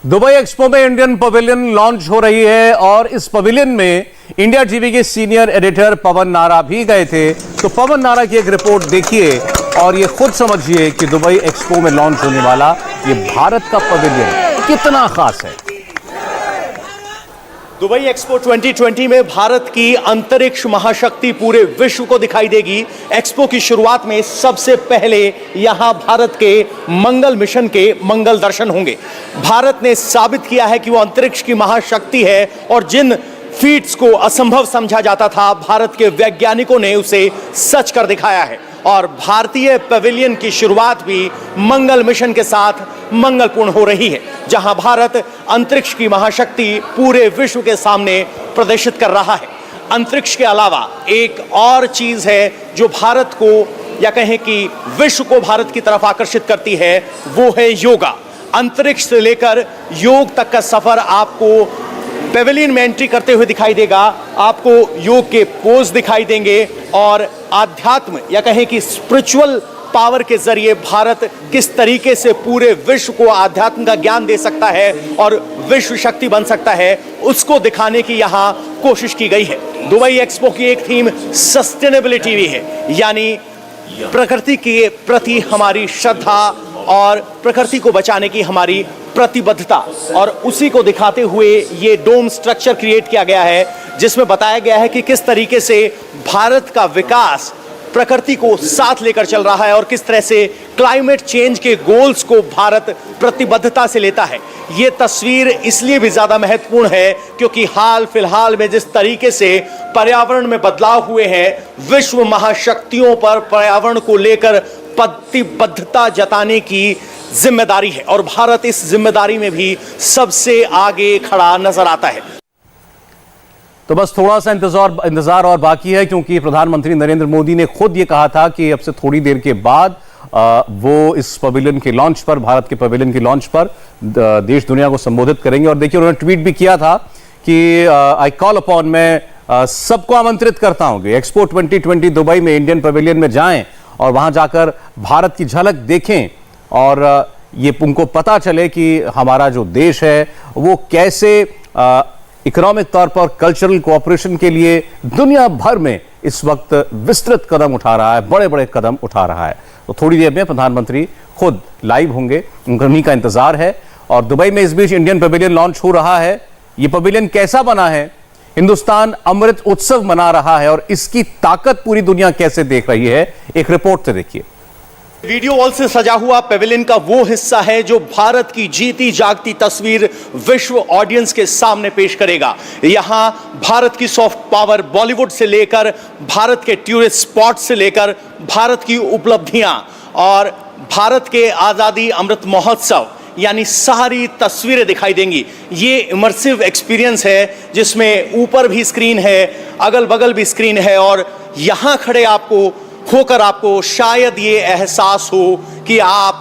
Dubai expo में Indian pavilion launch हो रही है और इस पवेलियन में इंडिया टीवी के सीनियर एडिटर पवन नारा भी गए थे। तो पवन नारा की एक रिपोर्ट देखिए और ये खुद समझिए कि दुबई एक्सपो में लॉन्च होने वाला ये भारत का पवेलियन कितना खास है। दुबई एक्सपो 2020 में भारत की अंतरिक्ष महाशक्ति पूरे विश्व को दिखाई देगी। एक्सपो की शुरुआत में सबसे पहले यहां भारत के मंगल मिशन के मंगल दर्शन होंगे। भारत ने साबित किया है कि वो अंतरिक्ष की महाशक्ति है और जिन फीट्स को असंभव समझा जाता था, भारत के वैज्ञानिकों ने उसे सच कर दिखाया है। और भारतीय पवेलियन की शुरुआत भी मंगल मिशन के साथ मंगलपूर्ण हो रही है, जहां भारत अंतरिक्ष की महाशक्ति पूरे विश्व के सामने प्रदर्शित कर रहा है। अंतरिक्ष के अलावा एक और चीज है जो भारत को या कहें कि विश्व को भारत की तरफ आकर्षित करती है, वो है योगा। अंतरिक्ष से लेकर योग तक का सफर आपको पेवेलियन में एंट्री करते हुए दिखाई देगा। आपको योग के पोज दिखाई देंगे और आध्यात्म या कहें कि स्पिरिचुअल पावर के जरिए भारत किस तरीके से पूरे विश्व को आध्यात्म का ज्ञान दे सकता है और विश्व शक्ति बन सकता है, उसको दिखाने की यहाँ कोशिश की गई है। दुबई एक्सपो की एक थीम सस्टेनेबिलिटी भी है, यानी प्रकृति के प्रति हमारी श्रद्धा और प्रकृति को बचाने की हमारी प्रतिबद्धता, और उसी को दिखाते हुए ये डोम स्ट्रक्चर क्रिएट किया गया है, जिसमें बताया गया है कि किस तरीके से भारत का विकास प्रकृति को साथ लेकर चल रहा है और किस तरह से क्लाइमेट चेंज के गोल्स को भारत प्रतिबद्धता से लेता है। ये तस्वीर इसलिए भी ज्यादा महत्वपूर्ण है क्योंकि हाल फिलहाल में जिस तरीके से पर्यावरण में बदलाव हुए हैं, विश्व महाशक्तियों पर पर्यावरण को लेकर प्रतिबद्धता जताने की जिम्मेदारी है और भारत इस जिम्मेदारी में भी सबसे आगे खड़ा नजर आता है। तो बस थोड़ा सा इंतजार और बाकी है, क्योंकि प्रधानमंत्री नरेंद्र मोदी ने खुद ये कहा था कि अब से थोड़ी देर के बाद वो इस पवेलियन के लॉन्च पर, भारत के पवेलियन के लॉन्च पर देश दुनिया को संबोधित करेंगे। और देखिए, उन्होंने ट्वीट भी किया था कि आई कॉल अपॉन, मैं सबको आमंत्रित करता हूं कि एक्सपो 2020 दुबई में इंडियन पवेलियन में जाएं और वहां जाकर भारत की झलक देखें और ये उनको पता चले कि हमारा जो देश है वो कैसे इकोनॉमिक तौर पर कल्चरल कोऑपरेशन के लिए दुनिया भर में इस वक्त विस्तृत कदम उठा रहा है, बड़े बड़े कदम उठा रहा है। तो थोड़ी देर में प्रधानमंत्री खुद लाइव होंगे, उन्हीं का इंतजार है। और दुबई में इस बीच इंडियन पवेलियन लॉन्च हो रहा है। ये पवेलियन कैसा बना है, हिंदुस्तान अमृत उत्सव मना रहा है और इसकी ताकत पूरी दुनिया कैसे देख रही है, एक रिपोर्ट से देखिए। वीडियो वॉल से सजा हुआ पेवेलियन का वो हिस्सा है जो भारत की जीती जागती तस्वीर विश्व ऑडियंस के सामने पेश करेगा। यहां भारत की सॉफ्ट पावर, बॉलीवुड से लेकर भारत के टूरिस्ट स्पॉट से लेकर भारत की उपलब्धियां और भारत के आजादी अमृत महोत्सव, यानी सारी तस्वीरें दिखाई देंगी। ये इमर्सिव एक्सपीरियंस है जिसमें ऊपर भी स्क्रीन है, अगल बगल भी स्क्रीन है और यहां खड़े होकर आपको शायद ये एहसास हो कि आप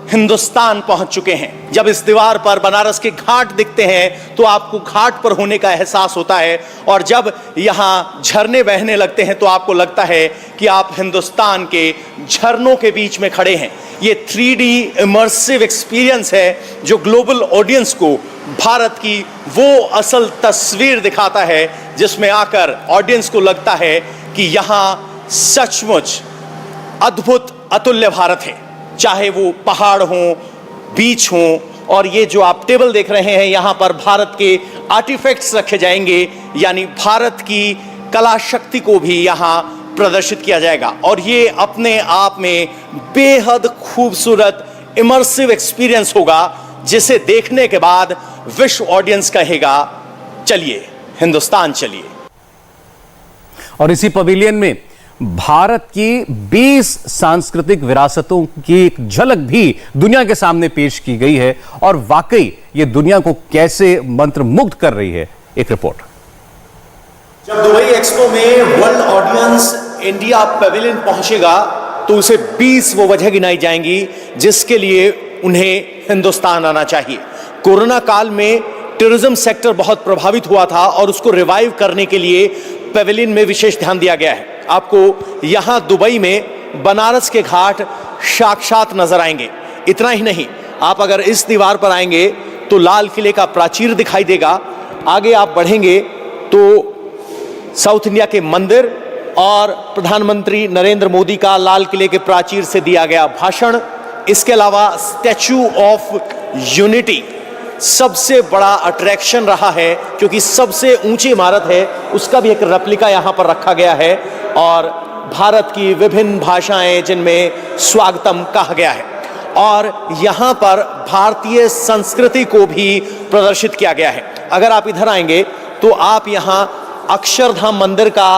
हिंदुस्तान पहुंच चुके हैं। जब इस दीवार पर बनारस के घाट दिखते हैं तो आपको घाट पर होने का एहसास होता है और जब यहाँ झरने बहने लगते हैं तो आपको लगता है कि आप हिंदुस्तान के झरनों के बीच में खड़े हैं। ये 3D इमर्सिव एक्सपीरियंस है जो ग्लोबल ऑडियंस को भारत की वो असल तस्वीर दिखाता है जिसमें आकर ऑडियंस को लगता है कि यहाँ सचमुच अद्भुत अतुल्य भारत है। चाहे वो पहाड़ हो, बीच हो, और ये जो आप टेबल देख रहे हैं यहां पर भारत के आर्टिफैक्ट्स रखे जाएंगे, यानी भारत की कला शक्ति को भी यहां प्रदर्शित किया जाएगा और ये अपने आप में बेहद खूबसूरत इमर्सिव एक्सपीरियंस होगा जिसे देखने के बाद विश्व ऑडियंस कहेगा, चलिए हिंदुस्तान चलिए। और इसी पवेलियन में भारत की 20 सांस्कृतिक विरासतों की एक झलक भी दुनिया के सामने पेश की गई है और वाकई ये दुनिया को कैसे मंत्रमुग्ध कर रही है, एक रिपोर्ट। जब दुबई एक्सपो में वर्ल्ड ऑडियंस इंडिया पवेलियन पहुंचेगा तो उसे 20 वो वजह गिनाई जाएंगी जिसके लिए उन्हें हिंदुस्तान आना चाहिए। कोरोना काल में टूरिज्म सेक्टर बहुत प्रभावित हुआ था और उसको रिवाइव करने के लिए पवेलियन में विशेष ध्यान दिया गया है। आपको यहां दुबई में बनारस के घाट साक्षात नजर आएंगे। इतना ही नहीं, आप अगर इस दीवार पर आएंगे तो लाल किले का प्राचीर दिखाई देगा। आगे आप बढ़ेंगे तो साउथ इंडिया के मंदिर और प्रधानमंत्री नरेंद्र मोदी का लाल किले के प्राचीर से दिया गया भाषण। इसके अलावा स्टैच्यू ऑफ यूनिटी सबसे बड़ा अट्रैक्शन रहा है, क्योंकि सबसे ऊंची इमारत है, उसका भी एक रेप्लिका यहां पर रखा गया है और भारत की विभिन्न भाषाएं जिनमें स्वागतम कहा गया है। और यहां पर भारतीय संस्कृति को भी प्रदर्शित किया गया है। अगर आप इधर आएंगे तो आप यहां अक्षरधाम मंदिर का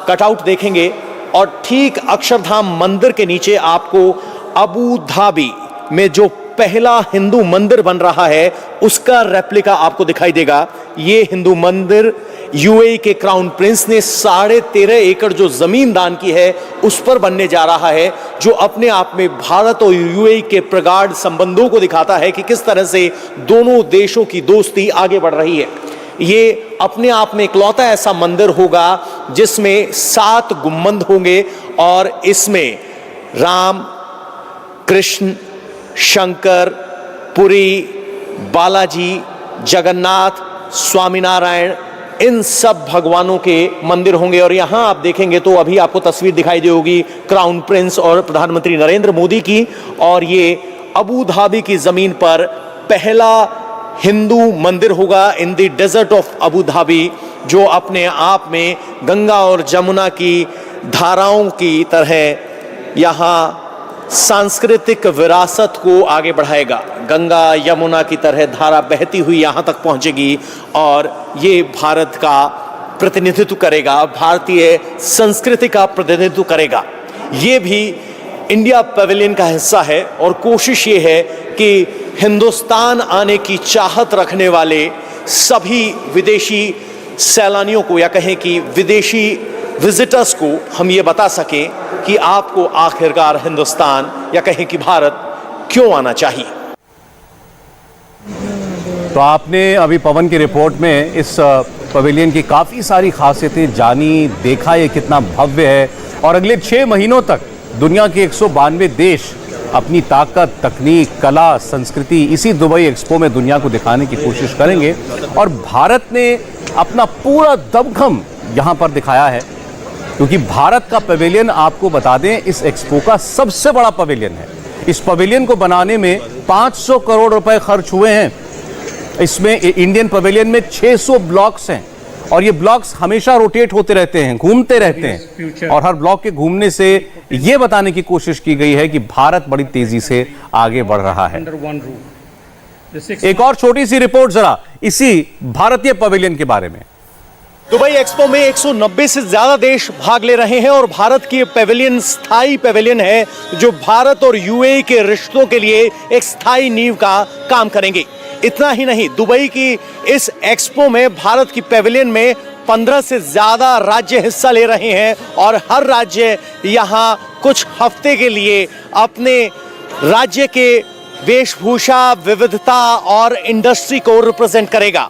कटआउट देखेंगे और ठीक अक्षरधाम मंदिर के नीचे आपको अबू धाबी में जो पहला हिंदू मंदिर बन रहा है उसका रेप्लिका आपको दिखाई देगा। ये हिंदू मंदिर यूएई के क्राउन प्रिंस ने 13.5 एकड़ जो जमीन दान की है उस पर बनने जा रहा है, जो अपने आप में भारत और यूएई के प्रगाढ़ संबंधों को दिखाता है कि किस तरह से दोनों देशों की दोस्ती आगे बढ़ रही है। ये अपने आप में इकलौता ऐसा मंदिर होगा जिसमें 7 गुंबद होंगे और इसमें राम, कृष्ण, शंकर, पुरी, बालाजी, जगन्नाथ, स्वामीनारायण, इन सब भगवानों के मंदिर होंगे। और यहां आप देखेंगे तो अभी आपको तस्वीर दिखाई दी होगी क्राउन प्रिंस और प्रधानमंत्री नरेंद्र मोदी की, और ये अबू धाबी की जमीन पर पहला हिंदू मंदिर होगा in the desert of Abu Dhabi, जो अपने आप में गंगा और जमुना की धाराओं की तरह यहां सांस्कृतिक विरासत को आगे बढ़ाएगा। गंगा यमुना की तरह धारा बहती हुई यहां तक पहुंचेगी और ये भारत का प्रतिनिधित्व करेगा, भारतीय संस्कृति का प्रतिनिधित्व करेगा। ये भी इंडिया पवेलियन का हिस्सा है और कोशिश ये है कि हिंदुस्तान आने की चाहत रखने वाले सभी विदेशी सैलानियों को, या कहें कि विदेशी विजिटर्स को हम ये बता सकें कि आपको आखिरकार हिंदुस्तान या कहें कि भारत क्यों आना चाहिए। तो आपने अभी पवन की रिपोर्ट में इस पवेलियन की काफ़ी सारी खासियतें जानी, देखा ये कितना भव्य है और अगले 6 महीनों तक दुनिया के 192 देश अपनी ताकत, तकनीक, कला, संस्कृति इसी दुबई एक्सपो में दुनिया को दिखाने की कोशिश करेंगे। और भारत ने अपना पूरा दमखम यहाँ पर दिखाया है, क्योंकि भारत का पवेलियन, आपको बता दें, इस एक्सपो का सबसे बड़ा पवेलियन है। इस पवेलियन को बनाने में 500 करोड़ रुपए खर्च हुए हैं। इसमें इंडियन पवेलियन में 600 ब्लॉक्स हैं और ये ब्लॉक्स हमेशा रोटेट होते रहते हैं, घूमते रहते हैं, और हर ब्लॉक के घूमने से ये बताने की कोशिश की गई है कि भारत बड़ी तेजी से आगे बढ़ रहा है। एक और छोटी सी रिपोर्ट जरा इसी भारतीय पवेलियन के बारे में। दुबई एक्सपो में 190 से ज्यादा देश भाग ले रहे हैं और भारत की पवेलियन स्थायी पवेलियन है, जो भारत और यूएई के रिश्तों के लिए एक स्थायी नींव का काम करेंगे। इतना ही नहीं, दुबई की इस एक्सपो में भारत की पवेलियन में 15 से ज्यादा राज्य हिस्सा ले रहे हैं और हर राज्य यहां कुछ हफ्ते के लिए अपने राज्य के वेशभूषा, विविधता और इंडस्ट्री को रिप्रेजेंट करेगा।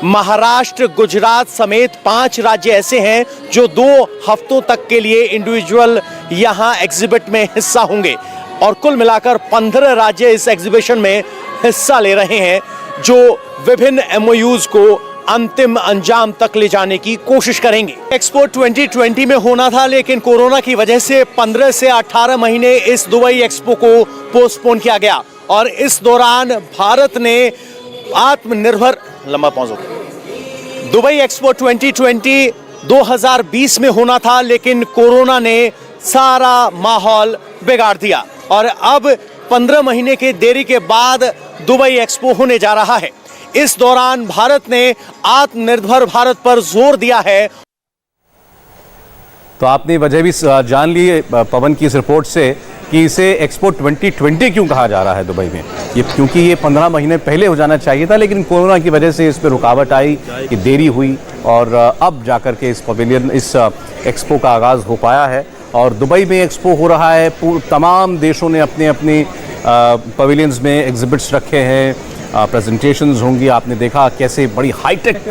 महाराष्ट्र, गुजरात समेत 5 राज्य ऐसे हैं जो 2 हफ्तों तक के लिए इंडिविजुअल यहां एग्जिबिट में हिस्सा होंगे और कुल मिलाकर 15 राज्य इस एग्जीबिशन में हिस्सा ले रहे हैं, जो विभिन्न एमओयूज को अंतिम अंजाम तक ले जाने की कोशिश करेंगे। एक्सपो 2020 में होना था, लेकिन कोरोना की वजह से 15 से 18 महीने इस दुबई एक्सपो को पोस्टपोन किया गया और इस दौरान भारत ने आत्मनिर्भर दुबई एक्सपो 2020 2020 में होना था, लेकिन कोरोना ने सारा माहौल बिगाड़ दिया और अब 15 महीने के देरी के बाद दुबई एक्सपो होने जा रहा है। इस दौरान भारत ने आत्मनिर्भर भारत पर जोर दिया है। तो आपने वजह भी जान ली पवन की इस रिपोर्ट से कि इसे एक्सपो 2020 क्यों कहा जा रहा है दुबई में। ये क्योंकि ये 15 महीने पहले हो जाना चाहिए था, लेकिन कोरोना की वजह से इस पर रुकावट आई, कि देरी हुई और अब जाकर के इस पवेलियन, इस एक्सपो का आगाज़ हो पाया है। और दुबई में एक्सपो हो रहा है, तमाम देशों ने अपने अपने पवेलियंस में एग्जिबिट्स रखे हैं, प्रेजेंटेशंस होंगी। आपने देखा कैसे बड़ी हाईटेक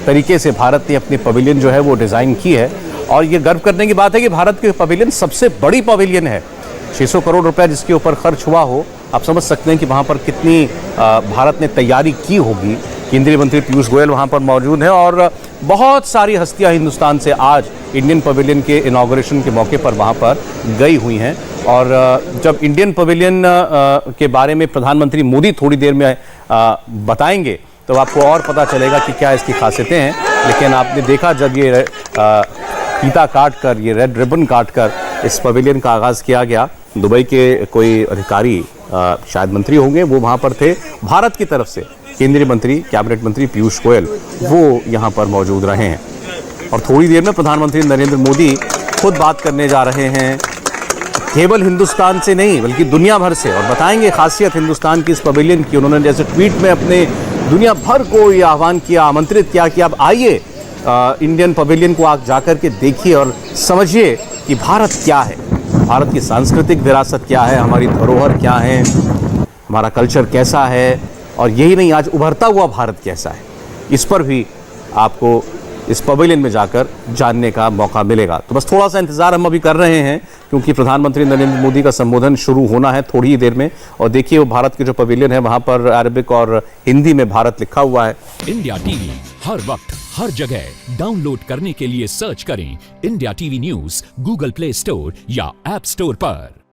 तरीके से भारत ने अपनी पवेलियन जो है वो डिज़ाइन की है और ये गर्व करने की बात है कि भारत की पवेलियन सबसे बड़ी पवेलियन है। 600 करोड़ रुपए जिसके ऊपर खर्च हुआ हो आप समझ सकते हैं कि वहाँ पर कितनी भारत ने तैयारी की होगी। केंद्रीय मंत्री पीयूष गोयल वहाँ पर मौजूद हैं और बहुत सारी हस्तियाँ हिंदुस्तान से आज इंडियन पवेलियन के इनॉग्रेशन के मौके पर वहाँ पर गई हुई हैं। और जब इंडियन पवेलियन के बारे में प्रधानमंत्री मोदी थोड़ी देर में बताएंगे तो आपको और पता चलेगा कि क्या इसकी खासियतें हैं। लेकिन आपने देखा जब ये फीता काट कर, ये रेड रिबन काट कर इस पवेलियन का आगाज़ किया गया, दुबई के कोई अधिकारी शायद मंत्री होंगे वो वहाँ पर थे। भारत की तरफ से केंद्रीय मंत्री, कैबिनेट मंत्री पीयूष गोयल वो यहाँ पर मौजूद रहे हैं। और थोड़ी देर में प्रधानमंत्री नरेंद्र मोदी खुद बात करने जा रहे हैं, केवल हिंदुस्तान से नहीं बल्कि दुनिया भर से, और बताएंगे खासियत हिंदुस्तान की इस पवेलियन की। उन्होंने जैसे ट्वीट में अपने दुनिया भर को ये आह्वान किया, आमंत्रित किया कि आप आइए इंडियन पवेलियन को आप जाकर के देखिए और समझिए कि भारत क्या है, भारत की सांस्कृतिक विरासत क्या है, हमारी धरोहर क्या है, हमारा कल्चर कैसा है, और यही नहीं आज उभरता हुआ भारत कैसा है, इस पर भी आपको इस पवेलियन में जाकर जानने का मौका मिलेगा। तो बस थोड़ा सा इंतजार हम अभी कर रहे हैं क्योंकि प्रधानमंत्री नरेंद्र मोदी का संबोधन शुरू होना है थोड़ी ही देर में। और देखिए वो भारत के जो पवेलियन है वहां पर अरबिक और हिंदी में भारत लिखा हुआ है। इंडिया टीवी हर वक्त हर जगह डाउनलोड करने के लिए सर्च करें India TV news Google play store या ऐप स्टोर पर।